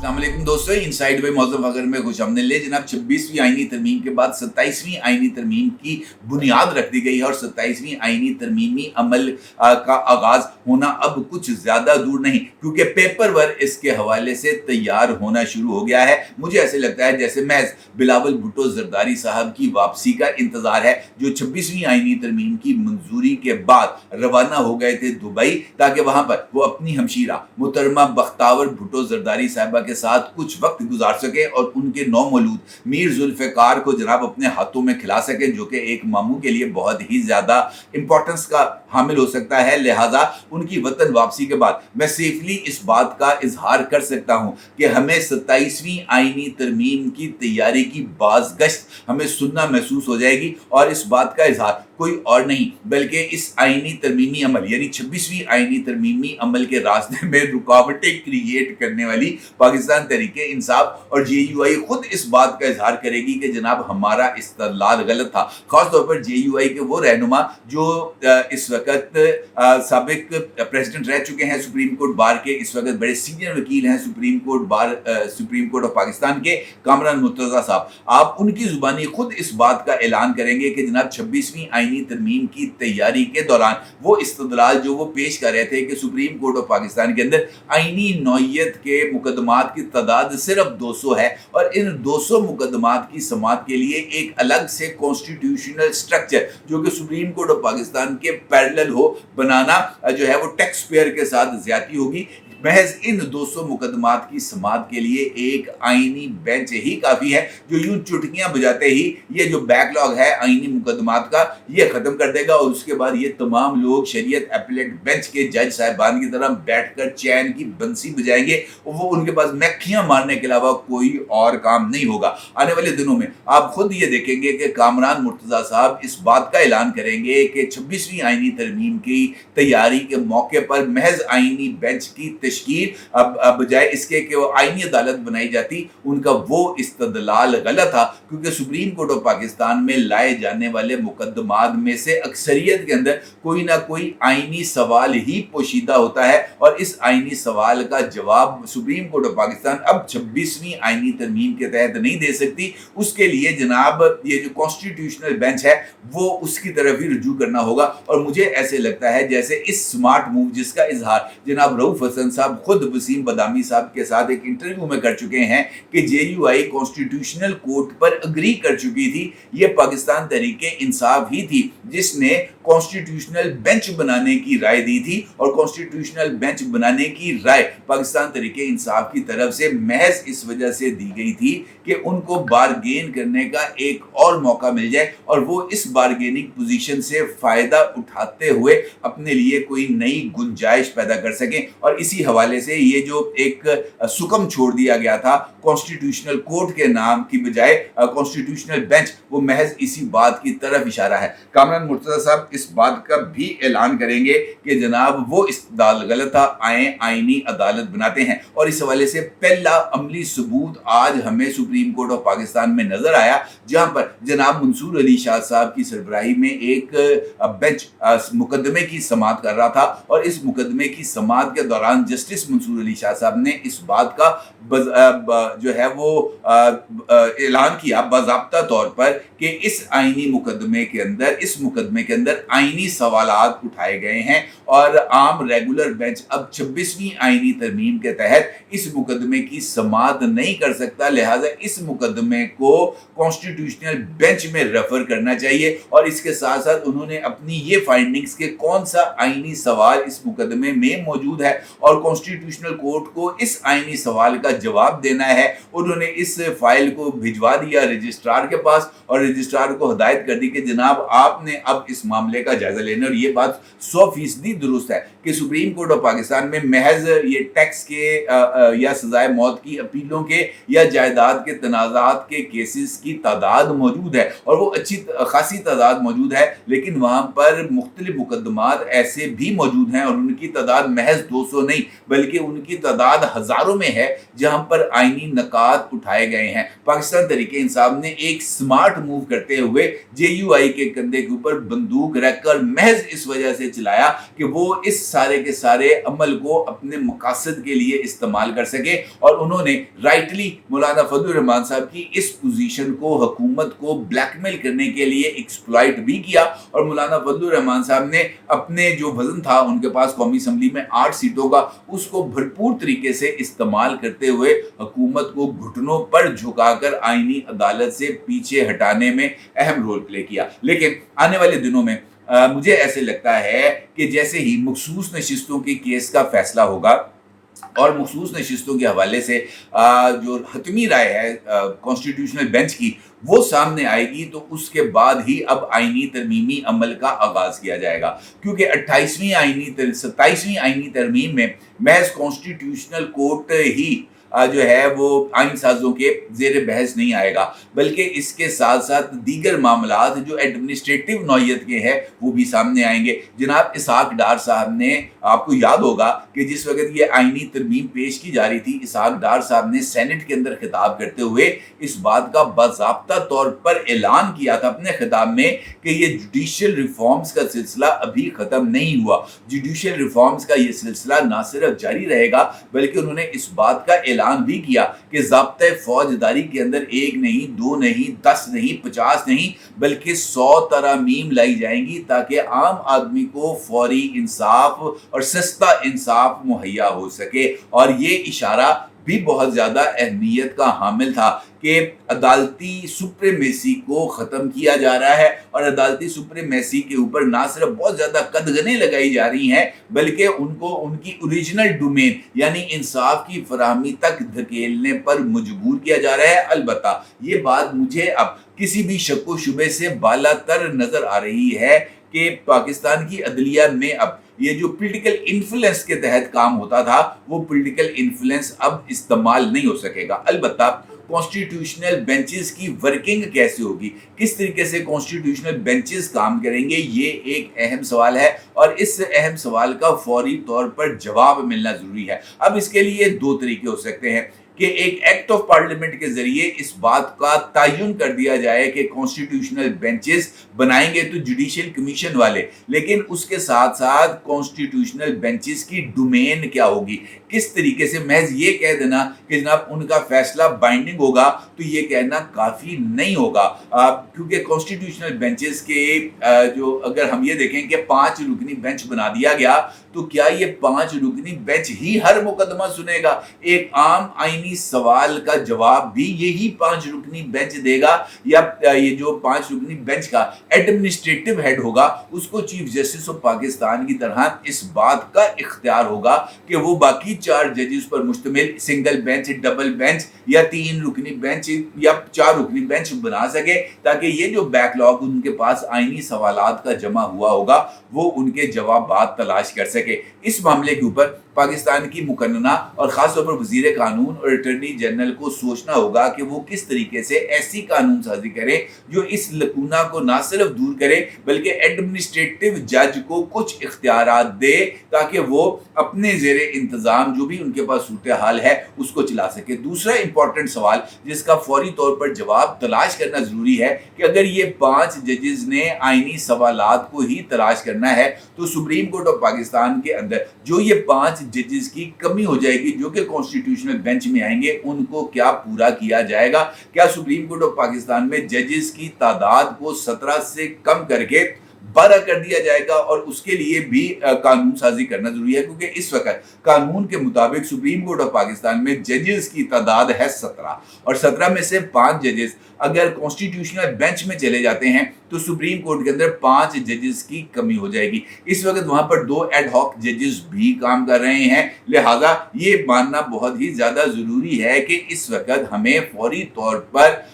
अस्सलाम वालेकुम दोस्तों, इनसाइड बाय मौज़ूफ़ फ़ख़र में खुशामदीद। जनाब 26वीं आईनी तरमीम के बाद 27वीं आईनी तरमीम की बुनियाद रख दी गई है और 27वीं आईनी तरमीमी अमल का आगाज़ होना अब कुछ ज़्यादा दूर नहीं, क्योंकि पेपर वर्क इसके हवाले से तैयार होना शुरू हो गया है। मुझे ऐसे लगता है जैसे महज बिलावल भुट्टो ज़रदारी साहब की वापसी का इंतज़ार है, जो 26वीं आईनी तरमीम की मंजूरी के बाद रवाना हो गए थे दुबई, ताकि वहाँ पर वो अपनी हमशीरा मुहतरमा बख्तावर भुट्टो ज़रदारी साहिबा के साथ कुछ वक्त गुजार सके और उनके नौमौलूद मीर जुल्फ़िकार को जनाब अपने हाथों में खिला सके, जो कि एक मामू के लिए बहुत ही ज़्यादा इंपॉर्टेंस का हामिल हो सकता है। लिहाजा उनकी वतन वापसी के बाद मैं सेफली इस बात का इजहार कर सकता हूँ कि हमें 27वीं आईनी तरमीम की तैयारी की बाज़गश्त हमें सुनना महसूस हो जाएगी। और इस बात का इजहार कोई और नहीं बल्कि इस आईनी तरमीमी अमल यानी 26वीं आईनी तरमीमी अमल के रास्ते में रुकावटें क्रिएट करने वाली पाकिस्तान तहरीक इंसाफ और JUI खुद इस बात का इजहार करेगी कि जनाब हमारा इस्तदलाल गलत था। खास तौर पर JUI के वो रहनुमा जो इस वक्त साबिक प्रेसिडेंट रह चुके हैं सुप्रीम कोर्ट बार के, इस वक्त बड़े सीनियर वकील हैं सुप्रीम कोर्ट ऑफ पाकिस्तान के, कामरान मुर्तज़ा साहब। आप उनकी जुबानी खुद इस बात का ऐलान करेंगे कि जनाब 26वीं आईनी तरमीम की तैयारी के दौरान वो इस्तदलाल जो वो पेश कर रहे थे कि सुप्रीम कोर्ट ऑफ पाकिस्तान के अंदर आईनी नौयत के मुकदमात की तादाद सिर्फ 200 है और इन 200 मुकदमात की समाअत के लिए एक अलग से कॉन्स्टिट्यूशनल स्ट्रक्चर जो कि सुप्रीम कोर्ट ऑफ पाकिस्तान के पैरेलल हो बनाना जो है वो टैक्स पेयर के साथ ज्यादती होगी। महज इन 200 मुकदमात की समाअत के लिए एक आईनी बेंच ही काफ़ी है, जो यूं चुटकियां बजाते ही ये जो बैकलॉग है आईनी मुकदमात का ये ख़त्म कर देगा और उसके बाद ये तमाम लोग शरीयत एपलेट बेंच के जज साहिबान की तरह बैठकर चैन की बंसी बजाएंगे। वो उनके पास मैखियां मारने के अलावा कोई और काम नहीं होगा। आने वाले दिनों में आप खुद ये देखेंगे कि कामरान मुर्तज़ा साहब इस बात का ऐलान करेंगे कि 26वीं आईनी तरमीम की तैयारी के मौके पर महज आईनी बेंच की तश्कील अब बजाय इसके कि वो आईनी अदालत बनाई जाती, उनका वो इस्तदलाल गलत था, क्योंकि सुप्रीम कोर्ट ऑफ पाकिस्तान में लाए जाने वाले मुकदमात में से अक्सरियत के अंदर कोई ना कोई आईनी सवाल ही पोशीदा होता है और इस आईनी सवाल का जवाब सुप्रीम कोर्ट ऑफ पाकिस्तान अब 26वीं आईनी तरमीम के तहत नहीं दे सकती। उसके लिए जनाब ये जो कॉन्स्टिट्यूशनल बेंच है वो उसकी तरफ ही रुजू करना होगा। और मुझे ऐसे लगता है जैसे इस स्मार्ट मूव जिसका इजहार जनाब रऊफ हसन साहब खुद वसीम बदामी साहब के साथ एक इंटरव्यू में कर चुके हैं कि JUI कॉन्स्टिट्यूशनल कोर्ट पर अग्री कर चुकी थी। ये पाकिस्तान तहरीके इंसाफ ही थी जिसने कॉन्स्टिट्यूशनल बेंच बनाने की राय दी थी और कॉन्स्टिट्यूशनल बेंच बनाने की राय पाकिस्तान तहरीके इंसाफ की तरफ से महज इस वजह से दी गई थी कि उनको बारगेन करने का एक और मौका मिल जाए और वो इस बारगेनिंग पोजीशन से फायदा उठाते हुए अपने लिए कोई नई गुंजाइश पैदा कर सकें। और इसी हवाले से ये जो एक सुकम छोड़ दिया गया था कॉन्स्टिट्यूशनल कोर्ट के नाम की बजाय कॉन्स्टिट्यूशनल बेंच, वो महज इसी बात की तरफ इशारा है। कामरान मुर्तज़ा साहब इस बात का भी ऐलान करेंगे कि जनाब वो इस्तदलाल गलत था, आईनी अदालत बनाते हैं। और इस हवाले से पहला अमली सबूत आज हमें सुप्रीम कोर्ट ऑफ पाकिस्तान में नजर आया, जहां पर जनाब मंसूर अली शाह साहब की सरबराही में एक बेंच मुकदमे की समाअत कर रहा था और इस मुकदमे की समाअत के दौरान जस्टिस मंसूर अली शाह साहब ने इस बात का जो है वो ऐलान किया बाज़ाब्ता तौर पर कि इस आईनी मुकदमे के अंदर आईनी सवालात उठाए गए हैं और आम रेगुलर बेंच अब 26वीं आईनी तरमीम के तहत इस मुकदमे की समाअत नहीं कर सकता। लिहाजा इस मुकदमे को कॉन्स्टिट्यूशनल बेंच में रेफर करना चाहिए। और इसके साथ साथ उन्होंने अपनी ये फाइंडिंग्स के कौन सा आईनी सवाल इस मुकदमे में मौजूद है और कॉन्स्टिट्यूशनल कोर्ट को इस आईनी सवाल का जवाब देना है। उन्होंने इस फाइल को भिजवा दिया रजिस्ट्रार के पास और रजिस्ट्रार को हिदायत कर दी कि जनाब आपने अब इस मामले का जायजा लेना। और ये बात 100% दुरुस्त है कि सुप्रीम कोर्ट ऑफ पाकिस्तान में महज ये टैक्स के या सजाए मौत की अपीलों के या जायदाद के तनाज़ात के केसेस की तादाद मौजूद है और वो अच्छी खासी तादाद मौजूद है, लेकिन वहाँ पर मुख्तलिफ मुकदमात ऐसे भी मौजूद हैं और उनकी तादाद महज 200 नहीं बल्कि उनकी तादाद हज़ारों में है जहां पर आईनी नकात उठाए गए हैं। पाकिस्तान तहरीक इंसाफ ने एक स्मार्ट मूव करते हुए JUI के कंधे के ऊपर बंदूक रखकर महज इस वजह से चलाया कि वो इस सारे के सारे अमल को अपने मकासद के लिए इस्तेमाल कर सके, और उन्होंने राइटली मौलाना फजलुर रहमान साहब की इस पोजीशन को हुकूमत को ब्लैकमेल करने के लिए एक्सप्लॉइट भी किया। और मौलाना फजलुर रहमान साहब ने अपने जो वजन था उनके पास कौमी असम्बली में 8 सीटों का, उसको भरपूर तरीके से इस्तेमाल करते हुए हुकूमत को घुटनों पर झुकाकर आईनी अदालत से पीछे हटाने में अहम रोल प्ले किया। लेकिन आने वाले दिनों में मुझे ऐसे लगता है कि जैसे ही मखसूस नशिस्तों के केस का फैसला होगा और मखसूस नशिस्तों के हवाले से जो हतमी राय है कॉन्स्टिट्यूशनल बेंच की वो सामने आएगी, तो उसके बाद ही अब आईनी तरमीमी अमल का आगाज किया जाएगा, क्योंकि 27वीं आईनी तरमीम में महज कॉन्स्टिट्यूशनल कोर्ट ही जो है वो आइन साजों के ज़ेर बहस नहीं आएगा, बल्कि इसके साथ साथ दीगर मामलात जो एडमिनिस्ट्रेटिव नौयत के हैं वो भी सामने आएंगे। जनाब इसहाक डार साहब ने, आपको याद होगा कि जिस वक्त ये आइनी तरमीम पेश की जा रही थी, इसहाक डार साहब ने सेनेट के अंदर खिताब करते हुए इस बात का बाज़ाब्ता तौर पर ऐलान किया था अपने खिताब में कि ये जुडिशल रिफॉर्म्स का सिलसिला अभी ख़त्म नहीं हुआ। जुडिशल रिफॉर्म्स का ये सिलसिला ना सिर्फ जारी रहेगा, बल्कि उन्होंने इस बात का ऐलान भी किया कि ज़ाब्ते फौजदारी के अंदर 1 नहीं, 2 नहीं, 10 नहीं, 50 नहीं, बल्कि 100 तरामीम लाई जाएंगी ताकि आम आदमी को फौरी इंसाफ और सस्ता इंसाफ मुहैया हो सके। और ये इशारा भी बहुत ज़्यादा अहमियत का हामिल था कि अदालती सुप्रीमेसी को ख़त्म किया जा रहा है, और अदालती सुप्रीमेसी के ऊपर ना सिर्फ बहुत ज़्यादा कदगनें लगाई जा रही हैं, बल्कि उनको उनकी ओरिजिनल डोमेन यानी इंसाफ की फराहमी तक धकेलने पर मजबूर किया जा रहा है। अलबत्ता ये बात मुझे अब किसी भी शक व शुबे से बालातर नज़र आ रही है कि पाकिस्तान की अदलिया में अब ये जो पॉलिटिकल इन्फ्लुएंस के तहत काम होता था वो पॉलिटिकल इन्फ्लुएंस अब इस्तेमाल नहीं हो सकेगा। अलबत्ता कॉन्स्टिट्यूशनल बेंचेस की वर्किंग कैसे होगी, किस तरीके से कॉन्स्टिट्यूशनल बेंचेस काम करेंगे, ये एक अहम सवाल है, और इस अहम सवाल का फौरी तौर पर जवाब मिलना ज़रूरी है। अब इसके लिए 2 तरीके हो सकते हैं कि एक एक्ट ऑफ पार्लियामेंट के जरिए इस बात का तयन कर दिया जाए कि कॉन्स्टिट्यूशनल बेंचेस बनाएंगे तो जुडिशियल कमीशन वाले, लेकिन उसके साथ साथ कॉन्स्टिट्यूशनल बेंचेस की डोमेन क्या होगी, किस तरीके से महज ये कह देना कि जनाब उनका फैसला बाइंडिंग होगा, तो ये कहना काफ़ी नहीं होगा, क्योंकि कॉन्स्टिट्यूशनल बेंचेस के जो अगर हम ये देखें कि 5 रुकनी बेंच बना दिया गया, तो क्या ये 5 रुकनी बेंच ही हर मुकदमा सुनेगा? एक आम आईनी सवाल का जवाब भी यही 5 रुकनी बेंच देगा, या ये जो 5 रुकनी बेंच का एडमिनिस्ट्रेटिव हेड होगा उसको चीफ जस्टिस ऑफ पाकिस्तान की तरह इस बात का इख्तियार होगा कि वो बाकी 4 जजेस पर मुश्तमिल सिंगल बेंच, डबल बेंच या 3 रुकनी बेंच या 4 रुकनी बेंच बना सके, ताकि ये जो बैकलॉग उनके पास आईनी सवालात का जमा हुआ होगा वो उनके जवाब तलाश कर सके। इस मामले के ऊपर पाकिस्तान की मुकन्ना और ख़ासतौर पर वज़ीर कानून और अटॉर्नी जनरल को सोचना होगा कि वो किस तरीके से ऐसी कानून साजी करे जो इस लकूना को ना सिर्फ दूर करे बल्कि एडमिनिस्ट्रेटिव जज को कुछ इख्तियारात दे ताकि वो अपने ज़ेरे इंतज़ाम जो भी उनके पास सूरत हाल है उसको चला सके। दूसरा इंपॉर्टेंट सवाल जिसका फौरी तौर पर जवाब तलाश करना ज़रूरी है कि अगर ये 5 जजेस ने आइनी सवालात को ही तलाश करना है तो सुप्रीम कोर्ट ऑफ पाकिस्तान के अंदर जो ये 5 जजेस की कमी हो जाएगी जो कि कॉन्स्टिट्यूशनल बेंच में आएंगे, उनको क्या पूरा किया जाएगा? क्या सुप्रीम कोर्ट ऑफ पाकिस्तान में जजेस की तादाद को 17 से कम करके 12 कर दिया जाएगा? और उसके लिए भी कानून साजी करना जरूरी है, क्योंकि इस वक्त कानून के मुताबिक सुप्रीम कोर्ट ऑफ पाकिस्तान में जजेस की तादाद है 17 और 17 में से 5 जजेस अगर कॉन्स्टिट्यूशनल बेंच में चले जाते हैं तो सुप्रीम कोर्ट के अंदर 5 जजेस की कमी हो जाएगी। इस वक्त वहां पर 2 एड हॉक जजेस भी काम कर रहे हैं, लिहाजा ये मानना बहुत ही ज़्यादा ज़रूरी है कि इस वक्त हमें फौरी तौर पर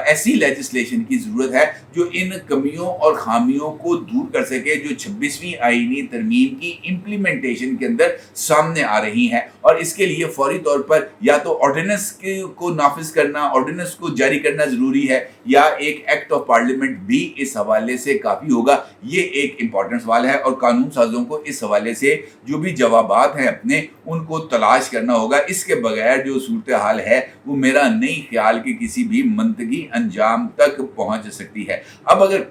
ऐसी लेजिस्लेशन की ज़रूरत है जो इन कमियों और खामियों को दूर कर सके जो 26वीं आईनी तरमीम की इम्प्लीमेंटेशन के अंदर सामने आ रही हैं। और इसके लिए फौरी तौर पर या तो ऑर्डिनेंस को नाफिज करना, ऑर्डिनेंस को जारी करना ज़रूरी है, या एक एक्ट ऑफ पार्लियामेंट भी इस हवाले से काफ़ी होगा? ये एक इम्पॉर्टेंट सवाल है और कानून साज़ों को इस हवाले से जो भी जवाबात हैं अपने, उनको तलाश करना होगा। इसके बगैर जो सूरत हाल है वो मेरा नहीं ख्याल कि किसी भी मंतकी अंजाम तक पहुँच सकती है। अब अगर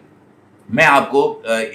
मैं आपको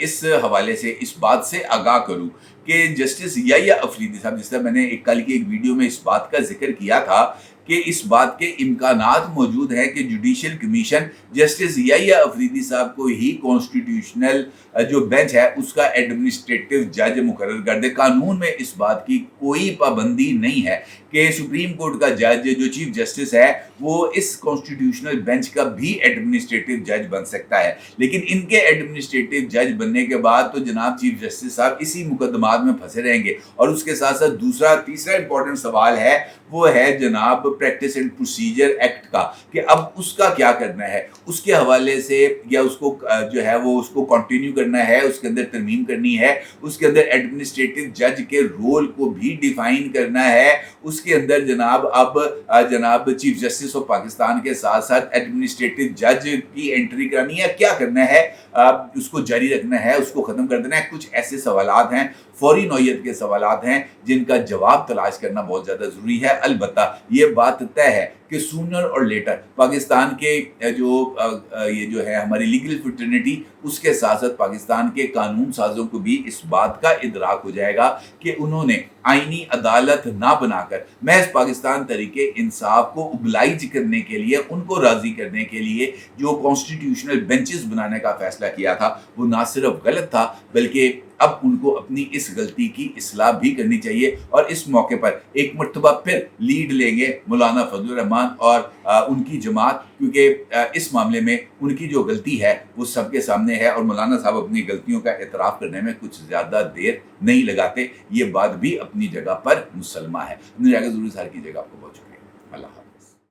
इस हवाले से इस बात से आगाह करूं कि जस्टिस याहिया अफरीदी साहब, जिस तरह मैंने कल की एक वीडियो में इस बात का जिक्र किया था कि इस बात के इम्कानात मौजूद हैं कि judicial commission justice Yahya Afridi साहब को ही कॉन्स्टिट्यूशनल जो बेंच है उसका एडमिनिस्ट्रेटिव जज मुकर्रर कर दे। कानून में इस बात की कोई पाबंदी नहीं है कि सुप्रीम कोर्ट का जज जो चीफ जस्टिस है वो इस कॉन्स्टिट्यूशनल बेंच का भी एडमिनिस्ट्रेटिव जज बन सकता है। लेकिन इनके एडमिनिस्ट्रेटिव जज बनने के बाद तो जनाब चीफ जस्टिस साहब इसी मुकदमात में फंसे रहेंगे। और उसके साथ साथ तीसरा इंपॉर्टेंट सवाल है, वो है जनाब प्रैक्टिस एंड प्रोसीजर एक्ट का, कि अब उसका क्या करना है। उसके हवाले से या उसको जो है वो उसको कंटिन्यू करना है, उसके अंदर तरमीम करनी है, उसके अंदर एडमिनिस्ट्रेटिव जज के रोल को भी डिफाइन करना है, उसके अंदर जनाब चीफ जस्टिस ऑफ पाकिस्तान के साथ साथ एडमिनिस्ट्रेटिव जज की एंट्री करानी है, क्या करना है, उसको जारी रखना है, उसको ख़त्म कर देना है। कुछ ऐसे सवालात हैं, फौरी नौयत के सवालात हैं, जिनका जवाब तलाश करना बहुत ज़्यादा ज़रूरी है। अलबत्ता ये बात तय है कि सूनर और लेटर पाकिस्तान के ये जो है हमारी लीगल फ्रेटर्निटी, उसके साथ साथ पाकिस्तान के कानून साजों को भी इस बात का इदराक हो जाएगा कि उन्होंने आईनी अदालत ना बनाकर महज पाकिस्तान तरीके इंसाफ को ओबलाइज करने के लिए, उनको राज़ी करने के लिए जो कॉन्स्टिट्यूशनल बेंचेस बनाने का फैसला किया था वो ना सिर्फ गलत था बल्कि अब उनको अपनी इस गलती की इस्लाह भी करनी चाहिए। और इस मौके पर एक मरतबा फिर लीड लेंगे मौलाना फजलुर रहमान और उनकी जमात, क्योंकि इस मामले में उनकी जो गलती है वो सबके सामने है और मौलाना साहब अपनी गलतियों का एतराफ़ करने में कुछ ज़्यादा देर नहीं लगाते। ये बात भी अपनी जगह पर मुसलमा है। अपनी जगह ज़रूर सार कीजिएगा। आपको बहुत शुक्रिया। अल्लाह।